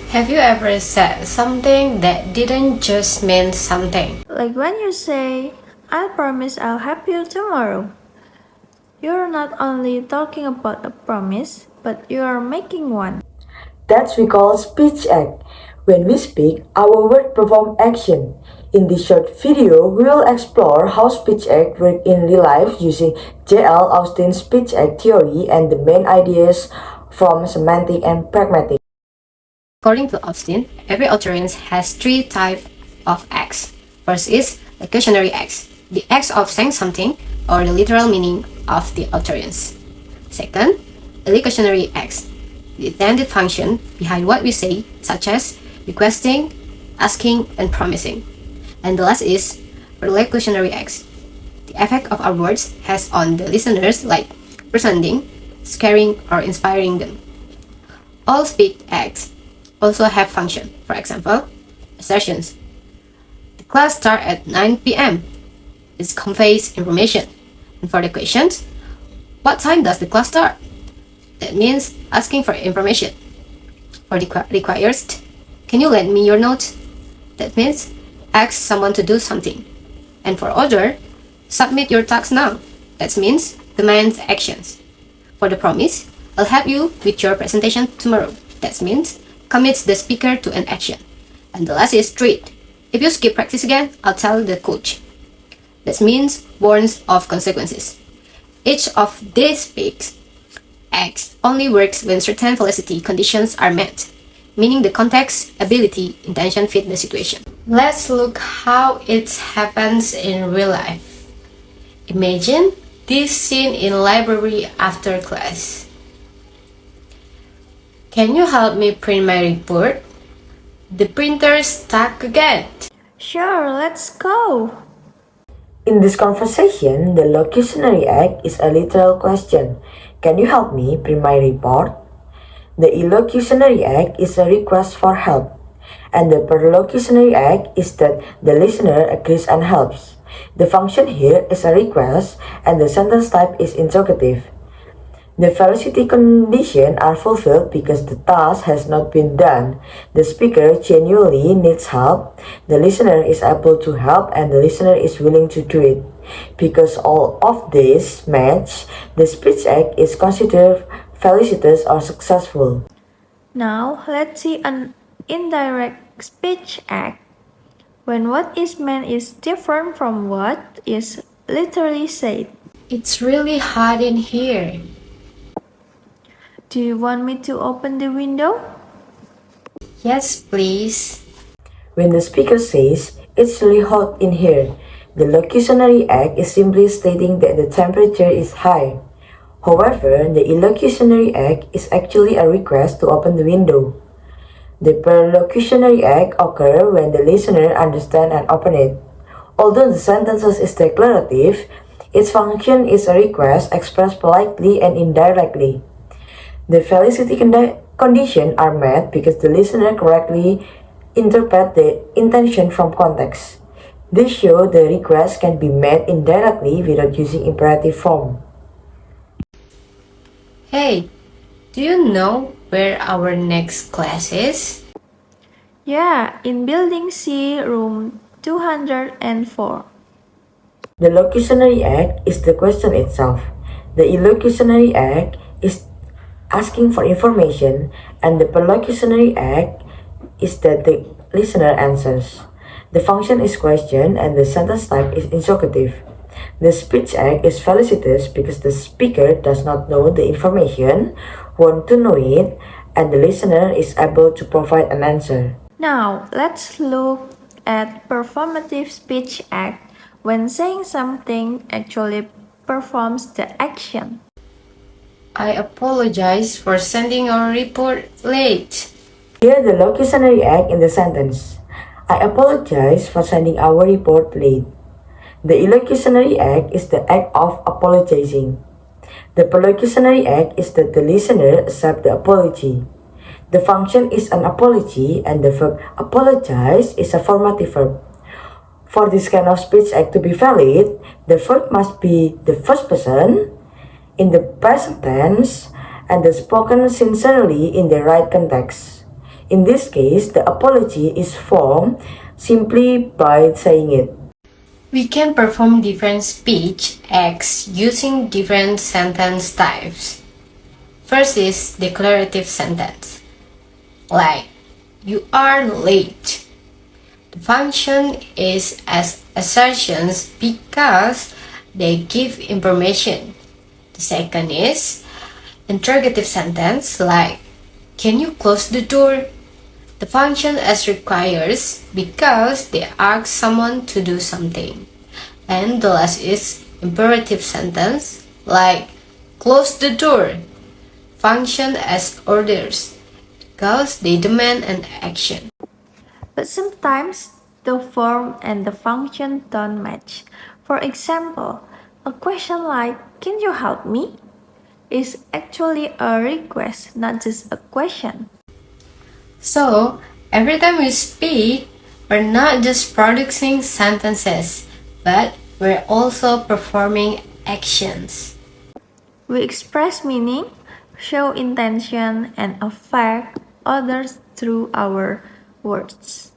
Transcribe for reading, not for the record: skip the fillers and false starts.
Have you ever said something that didn't just mean something? Like when you say, "I promise I'll help you tomorrow." You're not only talking about a promise, but you're making one. That we call speech act. When we speak, our words perform action. In this short video, we will explore how speech act work in real life using J.L. Austin's speech act theory and the main ideas from semantic and pragmatic. According to Austin, every utterance has three types of acts. First is locutionary acts, the acts of saying something or the literal meaning of the utterance. Second, illocutionary acts, the intended function behind what we say, such as requesting, asking, and promising. And the last is perlocutionary acts, the effect of our words has on the listeners, like persuading, scaring, or inspiring them. All speech acts also have function. For example, assertions. The class starts at 9 p.m. It conveys information. And for the questions, what time does the class start? That means asking for information. For the requires, can you lend me your notes? That means ask someone to do something. And for order, submit your task now. That means demands actions. For the promise, I'll help you with your presentation tomorrow. That means commits the speaker to an action. And the last is treat. If you skip practice again, I'll tell the coach. That means warns of consequences. Each of these speech acts only works when certain velocity conditions are met, meaning the context, ability, intention fit the situation. Let's look how it happens in real life. Imagine this scene in library after class. Can you help me print my report? The printer's stuck again. Sure, let's go. In this conversation, the locutionary act is a literal question. Can you help me print my report? The illocutionary act is a request for help. And the perlocutionary act is that the listener agrees and helps. The function here is a request and the sentence type is interrogative. The velocity conditions are fulfilled because the task has not been done. The speaker genuinely needs help, the listener is able to help, and the listener is willing to do it. Because all of these match, the speech act is considered felicitous or successful. Now, let's see an indirect speech act. When what is meant is different from what is literally said. It's really hot in here. Do you want me to open the window? Yes, please. When the speaker says, "It's really hot in here," the locutionary act is simply stating that the temperature is high. However, the illocutionary act is actually a request to open the window. The perlocutionary act occurs when the listener understands and opens it. Although the sentences is declarative, its function is a request expressed politely and indirectly. The felicity conditions are met because the listener correctly interprets the intention from context. This shows the request can be made indirectly without using imperative form. Hey, do you know where our next class is? Yeah, in Building C, room 204. The locutionary act is the question itself. The illocutionary act is asking for information, and the perlocutionary act is that the listener answers. The function is question and the sentence type is interrogative. The speech act is felicitous because the speaker does not know the information, want to know it, and the listener is able to provide an answer. Now, let's look at performative speech act when saying something actually performs the action. I apologize for sending our report late. Here the locutionary act in the sentence. I apologize for sending our report late. The illocutionary act is the act of apologizing. The perlocutionary act is that the listener accepts the apology. The function is an apology and the verb apologize is a formative verb. For this kind of speech act to be valid, the verb must be the first person, in the present tense, and the spoken sincerely in the right context. In this case, the apology is formed simply by saying it. We can perform different speech acts using different sentence types. First is declarative sentence, like you are late. The function is as assertions because they give information. The second is interrogative sentence, like can you close the door? The function as requires because they ask someone to do something. And the last is imperative sentence, like close the door. Function as orders because they demand an action. But sometimes the form and the function don't match. For example, a question like, "Can you help me?" is actually a request, not just a question. So, every time we speak, we're not just producing sentences, but we're also performing actions. We express meaning, show intention, and affect others through our words.